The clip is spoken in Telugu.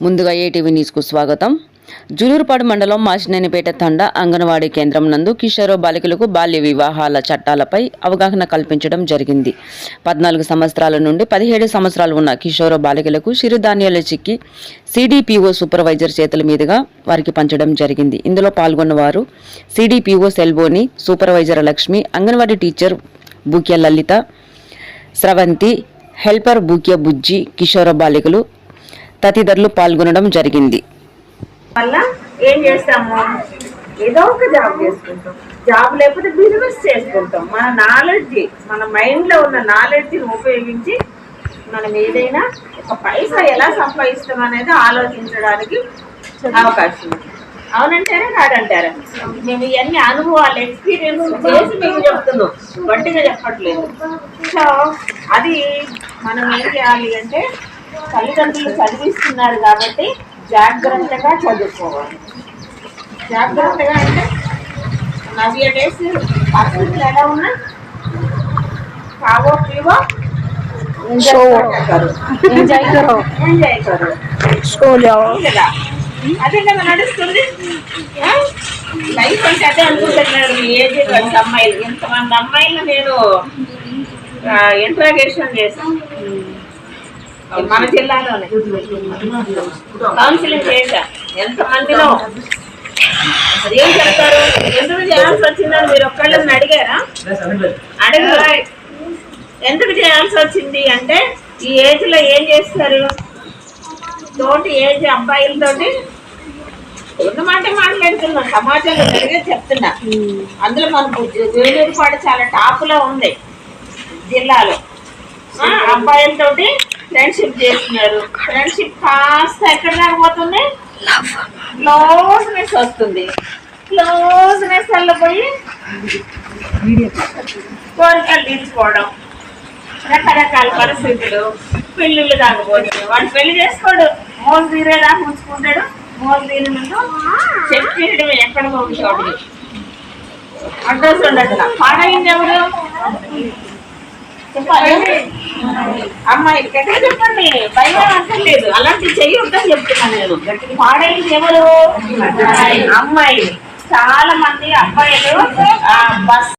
ముందుగా ఏటీవీ న్యూస్కు స్వాగతం. జులూరుపాడు మండలం మాచినేనిపేట తండ అంగన్వాడీ కేంద్రం నందు కిషోర బాలికలకు బాల్య వివాహాల చట్టాలపై అవగాహన కల్పించడం జరిగింది. 14 సంవత్సరాల నుండి 17 సంవత్సరాలు ఉన్న కిషోర బాలికలకు చిరుధాన్యాల చిక్కి సిడిపిఓ సూపర్వైజర్ చేతుల మీదుగా వారికి పంచడం జరిగింది. ఇందులో పాల్గొన్న వారు సిడిపిఓ సెల్బోని, supervisor Lakshmi, anganwadi teacher Bhukya Lalitha, Sravanthi, helper Bhukya Bujji, కిషోర బాలికలు తదితరులు పాల్గొనడం జరిగింది. వల్ల ఏం చేస్తాము, ఏదో ఒక జాబ్ చేసుకుంటాం, జాబ్ లేకపోతే బిజినెస్ చేసుకుంటాం. మన నాలెడ్జ్, మన మైండ్లో ఉన్న నాలెడ్జ్ని ఉపయోగించి మనం ఏదైనా ఒక పైసా ఎలా సంపాదిస్తాం అనేది ఆలోచించడానికి అవకాశం ఉంది. అవునంటారా కాదంటారా? మేము ఇవన్నీ అనుభవాలు, ఎక్స్పీరియన్స్ చేసి మీకు చెప్తున్నాం, గట్టిగా చెప్పట్లేదు. సో అది మనం ఏం చేయాలి అంటే, తల్లిదండ్రులు చదివిస్తున్నారు కాబట్టి జాగ్రత్తగా చదువుకోవాలి. జాగ్రత్తగా అంటే నవ్య డేస్ పరిస్థితులు ఎలా ఉన్నా కావో పీవో ఎంజాయ్ కరో కదా, అదే కదా నడుస్తుంది లైఫ్ అంటే. అదే అనుకుంటున్నారు మీ ఏజ్ అమ్మాయిలు. ఇంతమంది అమ్మాయిలు నేను ఇంట్రాగేషన్ చేశాను మన జిల్లాలోనే, కౌన్సిలింగ్ చేశా. ఎంతమందిలో ఏం చెప్తారు, ఎందుకు చేయాల్సి వచ్చిందని మీరు ఒక్కళ్ళని అడిగారా? అడగరా? ఎందుకు చేయాల్సి వచ్చింది అంటే, ఈ ఏజ్ లో ఏం చేస్తారు, తోటి ఏజ్ అబ్బాయిలతోటి ఉన్నమాట మాట్లాడుతున్నాం, సమాజంలో జరిగే చెప్తున్నా. అందులో మనకు జూలూరుపాడు చాలా టాప్లో ఉంది జిల్లాలో. అబ్బాయిలతోటి ఫ్రెండ్షిప్ చేస్తున్నారు. ఫ్రెండ్షిప్ కాస్త ఎక్కడ రాకపోతుంది, క్లోజ్నెస్ వస్తుంది. క్లోజ్నెస్ వల్ల పోయి కోరికలు తీర్చుకోవడం, రకరకాల పరిస్థితులు, పెళ్ళిళ్ళు కాకపోతుంది. వాడు పెళ్లి చేసుకోడు, మోజు తీరేదాకా ఉంచుకుంటాడు. మోజు తీరి ముందు చెప్పేయడం ఎక్కడ పోతాడు, అడ్రస్ ఉండట్లా. పాడైంది ఎవరు చెప్పాలి? అమ్మాయిలు గట్టిగా చెప్పండి, భయం అంటలేదు. అలాంటి చెయ్యొద్దని చెప్తున్నా నేను. పాడైంది ఎవరు? అమ్మాయిలు. చాలా మంది అబ్బాయిలు బస్